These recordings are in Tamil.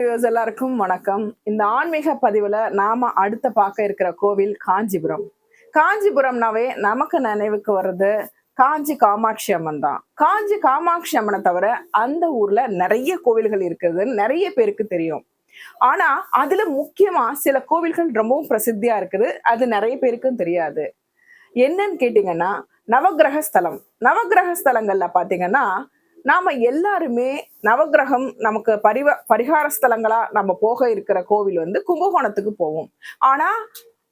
viewers எல்லாருக்கும் வணக்கம். இந்த ஆன்மீக பதிவுல நாம அடுத்த பார்க்க இருக்கிற கோவில் காஞ்சிபுரம். காஞ்சிபுரம்னாவே நமக்கு நினைவுக்கு வர்றது காஞ்சி காமாட்சி அம்மன் தான். காஞ்சி காமாட்சி அம்மனை தவிர அந்த ஊர்ல நிறைய கோவில்கள் இருக்குது, நிறைய பேருக்கு தெரியும். ஆனா அதுல முக்கியமா சில கோவில்கள் ரொம்பவும் பிரசித்தியா இருக்குது, அது நிறைய பேருக்கும் தெரியாது. என்னன்னு கேட்டீங்கன்னா நவக்கிரக ஸ்தலம். நவக்கிரக ஸ்தலங்கள்ல பாத்தீங்கன்னா நாம எல்லாருமே நவக்கிரகம் நமக்கு பரிகார ஸ்தலங்களா நம்ம போக இருக்கிற கோவில் வந்து கும்பகோணத்துக்கு போவோம். ஆனா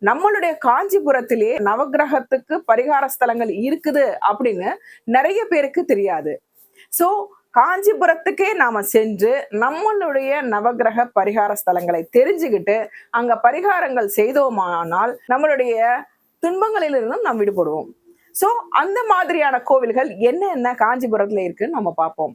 நம்மளுடைய காஞ்சிபுரத்திலே நவக்கிரகத்துக்கு பரிகார ஸ்தலங்கள் இருக்குது அப்படின்னு நிறைய பேருக்கு தெரியாது. சோ காஞ்சிபுரத்துக்கே நாம சென்று நம்மளுடைய நவக்கிரக பரிகார ஸ்தலங்களை தெரிஞ்சுக்கிட்டு அங்க பரிகாரங்கள் செய்தோமானால் நம்மளுடைய துன்பங்களிலிருந்தும் நாம் விடுபடுவோம். சோ அந்த மாதிரியான கோவில்கள் என்ன காஞ்சிபுரத்துல இருக்குன்னு நம்ம பார்ப்போம்.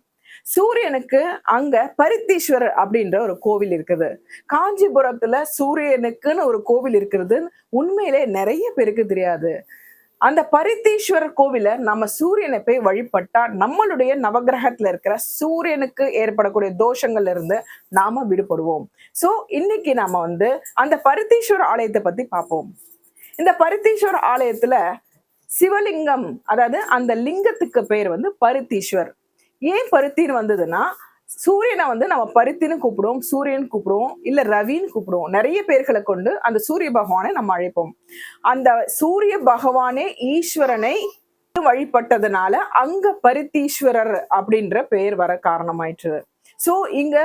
சூரியனுக்கு அங்க பரித்தீஸ்வரர் அப்படின்ற ஒரு கோவில் இருக்குது. காஞ்சிபுரத்துல சூரியனுக்குன்னு ஒரு கோவில் இருக்கிறது உண்மையிலே நிறைய பேருக்கு தெரியாது. அந்த பரித்தீஸ்வரர் கோவில நம்ம சூரியனை போய் வழிபட்டா நம்மளுடைய நவக்கிரகத்துல இருக்கிற சூரியனுக்கு ஏற்படக்கூடிய தோஷங்கள்ல இருந்து நாம விடுபடுவோம். சோ இன்னைக்கு நாம வந்து அந்த பரித்தீஸ்வரர் ஆலயத்தை பத்தி பார்ப்போம். இந்த பரித்தீஸ்வரர் ஆலயத்துல சிவலிங்கம், அதாவது அந்த லிங்கத்துக்கு பேர் வந்து பருத்தீஸ்வர். ஏன் பருத்தின்னு வந்ததுன்னா சூரியனை வந்து நம்ம பருத்தின்னு கூப்பிடுவோம், சூரியன் கூப்பிடுவோம், இல்ல ரவின்னு கூப்பிடுவோம். நிறைய பேர்களை கொண்டு அந்த சூரிய பகவானை நம்ம அழைப்போம். அந்த சூரிய பகவானே ஈஸ்வரனை வழிபட்டதுனால அங்க பருத்தீஸ்வரர் அப்படின்ற பெயர் வர காரணமாயிற்று. சோ இங்க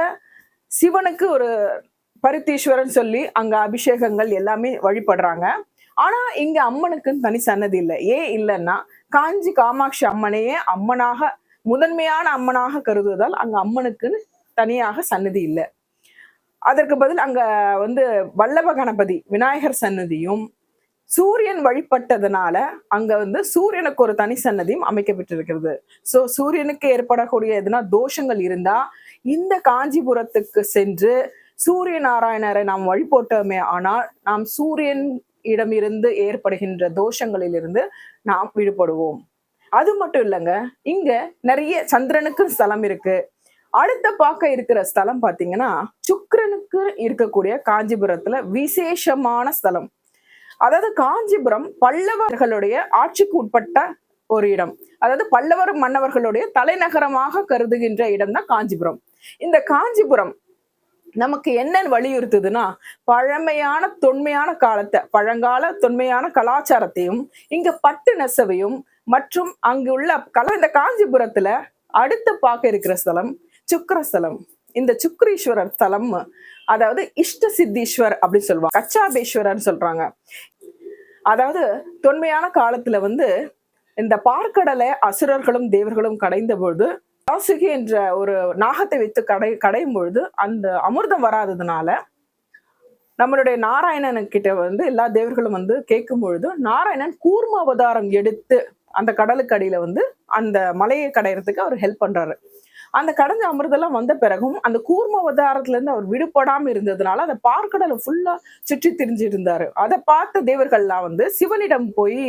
சிவனுக்கு ஒரு பருத்தீஸ்வரன் சொல்லி அங்க அபிஷேகங்கள் எல்லாமே வழிபடுறாங்க. ஆனா இங்க அம்மனுக்குன்னு தனி சன்னதி இல்லை. ஏன் இல்லைன்னா காஞ்சி காமாட்சி அம்மனையே அம்மனாக முதன்மையான அம்மனாக கருதுவதால் அங்க அம்மனுக்குன்னு தனியாக சன்னதி இல்லை. அதற்கு பதில் அங்க வந்து வல்லப கணபதி விநாயகர் சன்னதியும் சூரியன் வழிபட்டதுனால அங்க வந்து சூரியனுக்கு ஒரு தனி சன்னதியும் அமைக்கப்பட்டிருக்கிறது. சோ சூரியனுக்கு ஏற்படக்கூடிய எதுனா தோஷங்கள் இருந்தா இந்த காஞ்சிபுரத்துக்கு சென்று சூரிய நாராயணரை நாம் வழிபட்டோமே ஆனால் நாம் சூரியன் இடமிருந்து ஏற்படுகின்ற தோஷங்களிலிருந்து நாம் விடுபடுவோம். அது மட்டும் இல்லைங்க, இங்க நிறைய சந்திரனுக்கு ஸ்தலம் இருக்கு. அடுத்த பார்க்க இருக்கிற ஸ்தலம் பாத்தீங்கன்னா சுக்கிரனுக்கு இருக்கக்கூடிய காஞ்சிபுரத்துல விசேஷமான ஸ்தலம். அதாவது காஞ்சிபுரம் பல்லவர்களுடைய ஆட்சிக்கு உட்பட்ட ஒரு இடம். அதாவது பல்லவர் மன்னவர்களுடைய தலைநகரமாக கருதுகின்ற இடம் தான் காஞ்சிபுரம். இந்த காஞ்சிபுரம் நமக்கு என்னன்னு வலியுறுத்துதுன்னா பழமையான தொன்மையான காலத்தை, பழங்கால தொன்மையான கலாச்சாரத்தையும் இங்க பட்டு நெசவையும் மற்றும் அங்கு உள்ள இந்த காஞ்சிபுரத்துல அடுத்த பார்க்க இருக்கிற ஸ்தலம் சுக்கிரஸ்தலம். இந்த சுக்கிரீஸ்வரர் ஸ்தலம், அதாவது இஷ்ட சித்தீஸ்வர் அப்படின்னு சொல்லுவாங்க, கச்சாபேஸ்வரர் சொல்றாங்க. அதாவது தொன்மையான காலத்துல வந்து இந்த பார்க்கடலை அசுரர்களும் தேவர்களும் கடைந்த பொழுது வாசுகி என்ற ஒரு நாகத்தை வைத்து கடையும் பொழுது அந்த அமிர்தம் வராததுனால நம்மளுடைய நாராயணன் கிட்ட வந்து எல்லா தேவர்களும் வந்து கேட்கும் பொழுது நாராயணன் கூர்ம அவதாரம் எடுத்து அந்த கடலுக்கு அடியில வந்து அந்த மலையை கடையிறதுக்கு அவர் ஹெல்ப் பண்றாரு. அந்த கடைஞ்ச அமிர்தெல்லாம் வந்த பிறகும் அந்த கூர்ம அவதாரத்துல இருந்து அவர் விடுபடாம இருந்ததுனால அந்த பார்க்கடலை ஃபுல்லா சுற்றி திரிஞ்சு இருந்தாரு. அதை பார்த்த தேவர்கள்லாம் வந்து சிவனிடம் போய்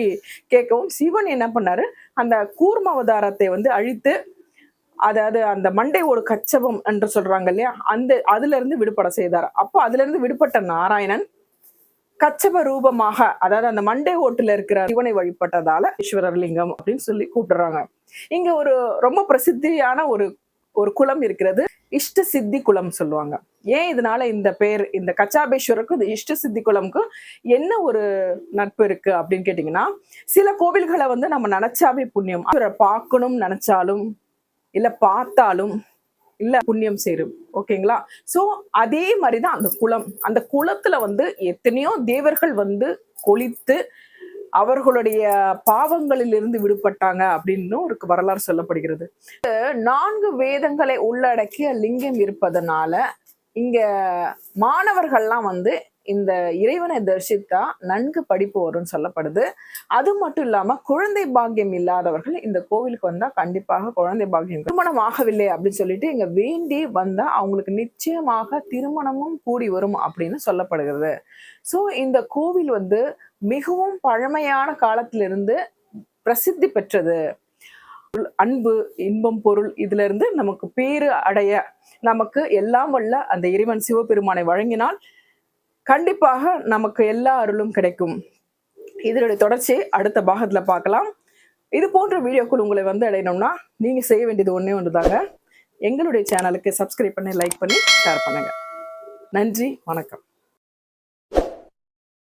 கேட்கவும் சிவன் என்ன பண்ணாரு, அந்த கூர்ம அவதாரத்தை வந்து அழித்து, அதாவது அந்த மண்டை ஓடு கச்சபம் என்று சொல்றாங்க இல்லையா, அந்த அதுல இருந்து விடுபட செய்தார். அப்போ அதுல இருந்து விடுபட்ட நாராயணன் கச்சப ரூபமாக, அதாவது அந்த மண்டை ஓட்டுல இருக்கிற சிவனை வழிபட்டதால ஈஸ்வரர் லிங்கம் அப்படின்னு சொல்லி கூப்பிடுறாங்க. இங்க ஒரு ரொம்ப பிரசித்தியான ஒரு குளம் இருக்கிறது, இஷ்ட சித்தி குளம் சொல்லுவாங்க. ஏன் இதனால இந்த பேர், இந்த கச்சாபேஸ்வரருக்கும் இந்த இஷ்ட சித்தி குளம்க்கும் என்ன ஒரு நட்பு இருக்கு அப்படின்னு கேட்டீங்கன்னா, சில கோவில்களை வந்து நம்ம நினைச்சாவே புண்ணியம், பார்க்கணும்னு நினைச்சாலும் இல்ல பார்த்தாலும் இல்ல புண்ணியம் சேரும். ஓகேங்களா? சோ அதே மாதிரிதான் அந்த குளம். அந்த குளத்துல வந்து எத்தனையோ தேவர்கள் வந்து கொளித்து அவர்களுடைய பாவங்களில் இருந்து விடுபட்டாங்க அப்படின்னு ஒரு வரலாறு சொல்லப்படுகிறது. 4 வேதங்களை உள்ளடக்கிய லிங்கம் இருப்பதனால இங்க மாணவர்கள்லாம் வந்து இந்த இறைவனை தரிசித்தா நன்கு படிப்பு வரும்னு சொல்லப்படுது. அது மட்டும் இல்லாம குழந்தை பாக்கியம் இல்லாதவர்கள் இந்த கோவிலுக்கு வந்தா கண்டிப்பாக குழந்தை பாக்கியம், திருமணம் ஆகவில்லை அப்படின்னு சொல்லிட்டு இங்க வேண்டி வந்தா அவங்களுக்கு நிச்சயமாக திருமணமும் கூடி வரும் அப்படின்னு சொல்லப்படுகிறது. சோ இந்த கோவில் வந்து மிகவும் பழமையான காலத்திலிருந்து பிரசித்தி பெற்றது. அன்பு, இன்பம், பொருள் இதுல இருந்து நமக்கு பேறு அடைய நமக்கு எல்லாம் வல்ல அந்த இறைவன் சிவபெருமானை வழங்கினால் கண்டிப்பாக நமக்கு எல்லா அருளும் கிடைக்கும். இதனுடைய தொடர்ச்சி அடுத்த பாகத்துல பார்க்கலாம். இது போன்ற வீடியோக்கள் உங்களை வந்து அடையணும்னா நீங்க செய்ய வேண்டியது ஒண்ணே ஒன்றுதாங்க. எங்களுடைய சேனலுக்கு சப்ஸ்கிரைப் பண்ணி, லைக் பண்ணி, ஷேர் பண்ணுங்க. நன்றி, வணக்கம்.